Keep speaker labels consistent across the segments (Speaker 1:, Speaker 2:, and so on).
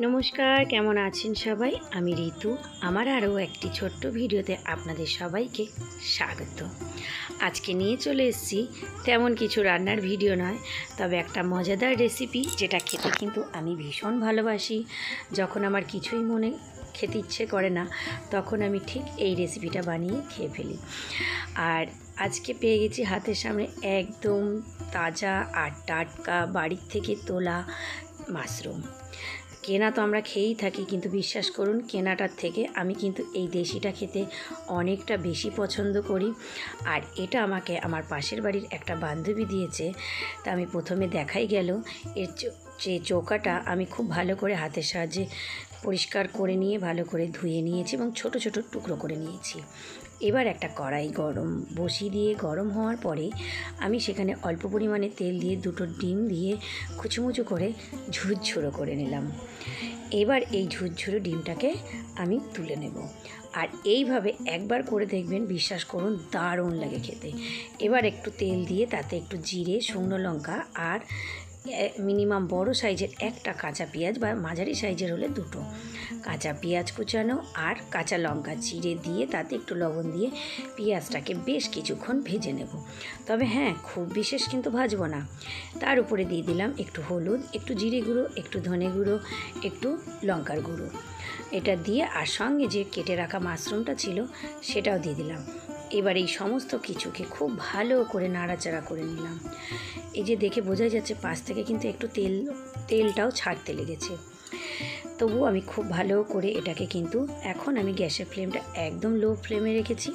Speaker 1: নমস্কার, কেমন আছেন সবাই? আমি ঋতু। আমার আরও একটি ছোট্ট ভিডিওতে আপনাদের সবাইকে স্বাগত। আজকে নিয়ে চলে এসেছি তেমন কিছু রান্নার ভিডিও নয়, তবে একটা মজাদার রেসিপি যেটা খেতে কিন্তু আমি ভীষণ ভালোবাসি। যখন আমার কিছুই মনে খেতে ইচ্ছে করে না, তখন আমি ঠিক এই রেসিপিটা বানিয়ে খেয়ে ফেলি। আর আজকে পেয়ে গেছি হাতের সামনে একদম তাজা আর টাটকা বাড়ির থেকে তোলা মাশরুম। কেনা তো আমরা খেয়েই থাকি, কিন্তু বিশ্বাস করুন কেনাটার থেকে আমি কিন্তু এই দেশিটা খেতে অনেকটা বেশি পছন্দ করি। আর এটা আমাকে আমার পাশের বাড়ির একটা বান্ধবী দিয়েছে। তা আমি প্রথমে দেখাই গেল এর যে চৌকাটা আমি খুব ভালো করে হাতের সাহায্যে পরিষ্কার করে নিয়ে ভালো করে ধুয়ে নিয়েছি এবং ছোট ছোট টুকরো করে নিয়েছি। এবার একটা কড়াই বসিয়ে দিয়ে গরম হওয়ার পরে আমি সেখানে অল্প পরিমাণে তেল দিয়ে দুটো ডিম দিয়ে কুচুমুচু করে ঝুরঝুরো করে নিলাম। এবার এই ঝুরঝুরো ডিমটাকে আমি তুলে নেব। আর এইভাবে একবার করে দেখবেন, বিশ্বাস করুন দারুণ লাগে খেতে। এবার একটু তেল দিয়ে তাতে একটু জিরে, শুকনো লঙ্কা আর মিনিমাম বড় সাইজের একটা কাঁচা পেঁয়াজ বা মাঝারি সাইজের হলে দুটো কাঁচা পেঁয়াজ কুচানো আর কাঁচা লঙ্কা চিড়ে দিয়ে তাতে একটু লবণ দিয়ে পেঁয়াজটাকে বেশ কিছুক্ষণ ভেজে নেব। তবে হ্যাঁ, খুব বিশেষ কিন্তু ভাজবো না। তার উপরে দিয়ে দিলাম একটু হলুদ, একটু জিরে গুঁড়ো, একটু ধনে গুঁড়ো, একটু লঙ্কার গুঁড়ো। এটা দিয়ে আর সঙ্গে যে কেটে রাখা মাশরুমটা ছিল সেটাও দিয়ে দিলাম। এবার এই সমস্ত কিছুকে খুব ভালো করে নাড়াচাড়া করে নিলাম। এই যে দেখে বোঝাই যাচ্ছে পাশ থেকে কিন্তু একটু তেলটাও ছাড়তে লেগেছে। তবুও আমি খুব ভালো করে এটাকে কিন্তু এখন আমি গ্যাসের ফ্লেমটা একদম লো ফ্লেমে রেখেছি।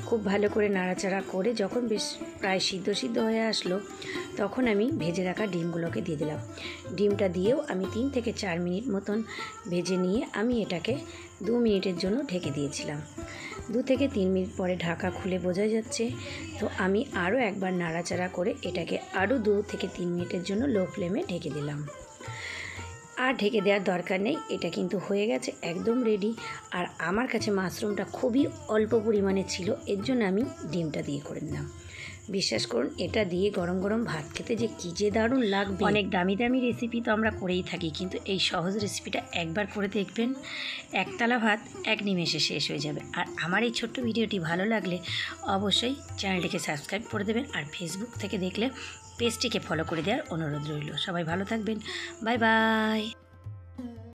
Speaker 1: খুব ভালো করে নাড়াচাড়া করে যখন বেশ প্রায় সিদ্ধ হয়ে আসলো, তখন আমি ভেজে রাখা ডিমগুলোকে দিয়ে দিলাম। ডিমটা দিয়েও আমি 3 থেকে 4 মিনিট মতন ভেজে নিয়ে আমি এটাকে 2 মিনিটের জন্য ঢেকে দিয়েছিলাম। 2 থেকে 3 মিনিট পরে ঢাকা খুলে বোঝা যাচ্ছে। তো আমি আরও একবার নাড়াচাড়া করে এটাকে আরও 2 থেকে 3 মিনিটের জন্য লো ফ্লেমে ঢেকে দিলাম। আর ঢেকে দেওয়ার দরকার নেই, এটা কিন্তু হয়ে গেছে একদম রেডি। আর আমার কাছে মাশরুমটা খুবই অল্প পরিমাণে ছিল, এর জন্য আমি ডিমটা দিয়ে করে নিলাম। বিশ্বাস করুন এটা দিয়ে গরম গরম ভাত খেতে যে কী যে দারুণ লাগবে। অনেক দামি দামি রেসিপি তো আমরা করেই থাকি, কিন্তু এই সহজ রেসিপিটা একবার করে দেখবেন, একতলা ভাত এক নিমেষে শেষ হয়ে যাবে। আর আমার এই ছোট্ট ভিডিওটি ভালো লাগলে অবশ্যই চ্যানেলটিকে সাবস্ক্রাইব করে দেবেন। আর ফেসবুক থেকে দেখলে পেজটিকে ফলো করে দেওয়ার অনুরোধ রইল। সবাই ভালো থাকবেন। Bye bye.